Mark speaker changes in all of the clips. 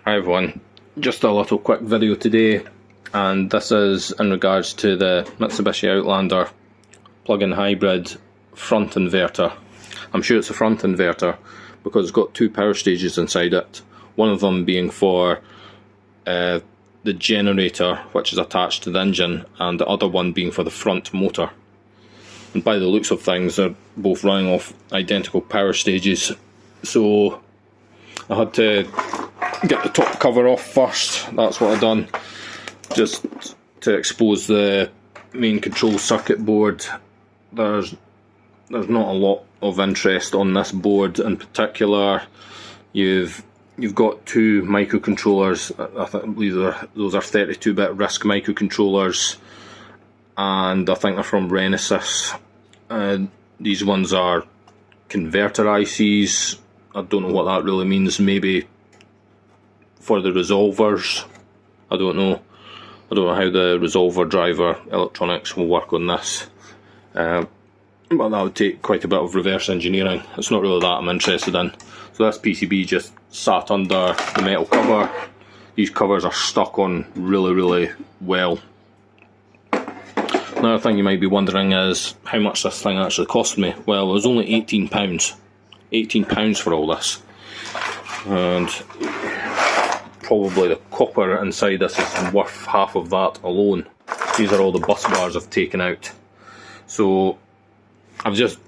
Speaker 1: Hi everyone, just a little quick video today, and this is in regards to the Mitsubishi Outlander plug-in hybrid front inverter. I'm sure it's a front inverter because it's got two power stages inside it, one of them being for the generator which is attached to the engine, and the other one being for the front motor. And by the looks of things, they're both running off identical power stages, so I had to get the top cover off first. That's what I've done, just to expose the main control circuit board. There's not a lot of interest on this board in particular. You've got two microcontrollers. I believe those are 32-bit RISC microcontrollers, and I think they're from Renesas. These ones are converter ICs. I don't know what that really means. Maybe for the resolvers. I don't know how the resolver driver electronics will work on this. But that would take quite a bit of reverse engineering. It's not really that I'm interested in. So this PCB just sat under the metal cover. These covers are stuck on really well. Another thing you might be wondering is how much this thing actually cost me. Well, it was only £18. £18 for all this. And probably the copper inside this is worth half of that alone. These are all the bus bars I've taken out. So I've just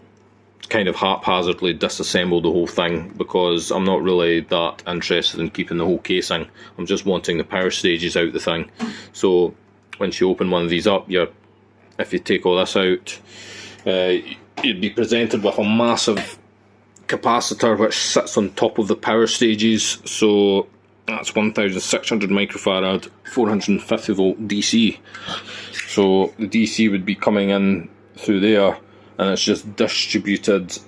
Speaker 1: kind of haphazardly disassembled the whole thing because I'm not really that interested in keeping the whole casing. I'm just wanting the power stages out the thing. So once you open one of these up, if you take all this out, you'd be presented with a massive capacitor which sits on top of the power stages. So that's 1600 microfarad, 450 volt DC. So the DC would be coming in through there, and it's just distributed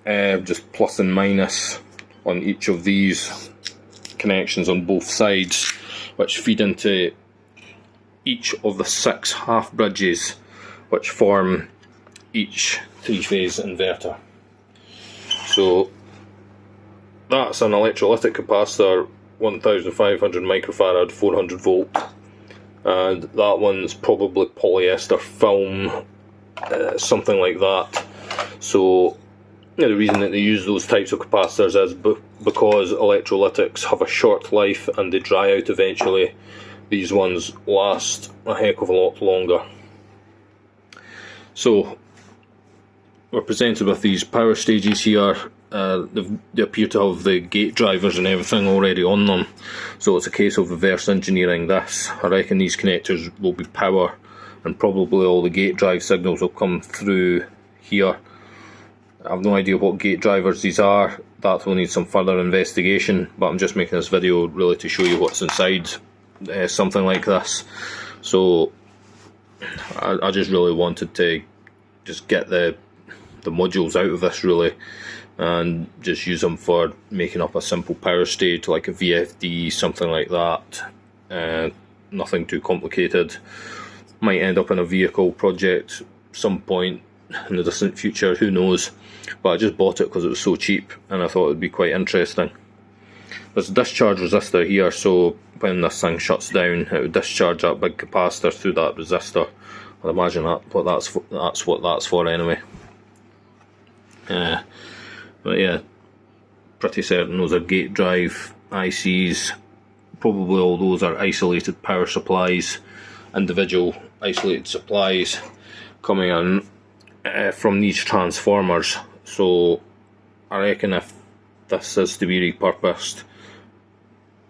Speaker 1: just plus and minus on each of these connections on both sides, which feed into each of the 6 half bridges which form each 3-phase inverter. So that's an electrolytic capacitor, 1500 microfarad, 400 volt, and that one's probably polyester film, something like that. So the reason that they use those types of capacitors is because electrolytics have a short life and they dry out eventually. These ones last a heck of a lot longer. So we're presented with these power stages here. They appear to have the gate drivers and everything already on them, so it's a case of reverse engineering this. I reckon these connectors will be power, and probably all the gate drive signals will come through here. I have no idea what gate drivers these are. That will need some further investigation, but I'm just making this video really to show you what's inside something like this. So I just really wanted to just get the modules out of this really, and just use them for making up a simple power stage like a VFD, something like that. Nothing too complicated. Might end up in a vehicle project some point in the distant future, who knows, but I just bought it because it was so cheap and I thought it would be quite interesting. There's a discharge resistor here, so when this thing shuts down it would discharge that big capacitor through that resistor. I'd imagine that's what that's for anyway. But yeah, pretty certain those are gate drive ICs. Probably all those are isolated power supplies, individual isolated supplies coming in from these transformers. So I reckon if this is to be repurposed,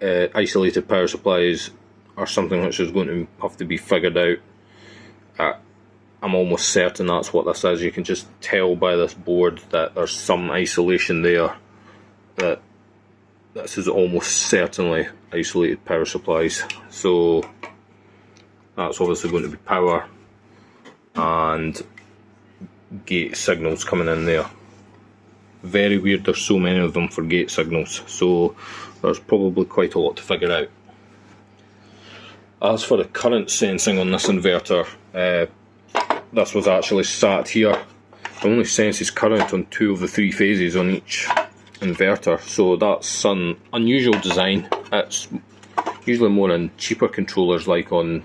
Speaker 1: isolated power supplies are something which is going to have to be figured out. I'm almost certain that's what this is. You can just tell by this board that there's some isolation there, that this is almost certainly isolated power supplies. So that's obviously going to be power and gate signals coming in there. Very weird there's so many of them for gate signals, so there's probably quite a lot to figure out. As for the current sensing on this inverter, this was actually sat here. It only senses current on 2 of the 3 phases on each inverter. So that's an unusual design. It's usually more in cheaper controllers, like on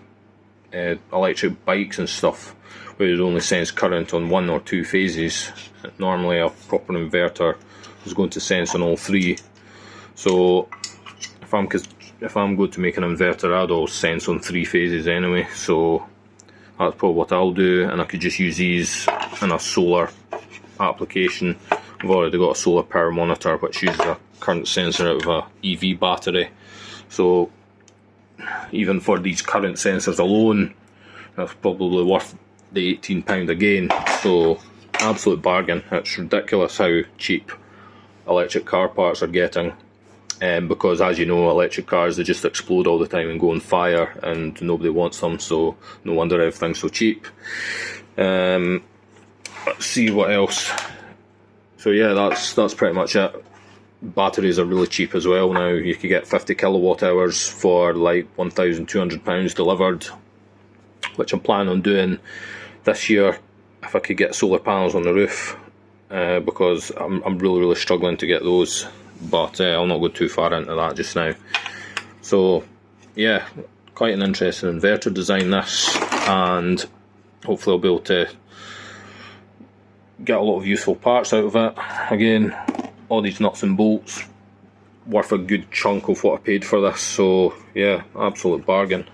Speaker 1: electric bikes and stuff, where you only sense current on 1 or 2 phases. Normally a proper inverter is going to sense on all 3. So if I'm going to make an inverter, I'd all sense on 3 phases anyway. So that's probably what I'll do, and I could just use these in a solar application. I've already got a solar power monitor which uses a current sensor out of a EV battery. So even for these current sensors alone, that's probably worth the £18 again. So absolute bargain. It's ridiculous how cheap electric car parts are getting, because as you know, electric cars, they just explode all the time and go on fire, and nobody wants them, so no wonder everything's so cheap. Let's see what else. So yeah, that's pretty much it. Batteries are really cheap as well now. You could get 50 kilowatt hours for like £1,200 delivered, which I'm planning on doing this year if I could get solar panels on the roof, because I'm really struggling to get those, but I'll not go too far into that just now. So yeah, quite an interesting inverter design this, and hopefully I'll be able to get a lot of useful parts out of it. Again, all these nuts and bolts worth a good chunk of what I paid for this, so yeah, absolute bargain.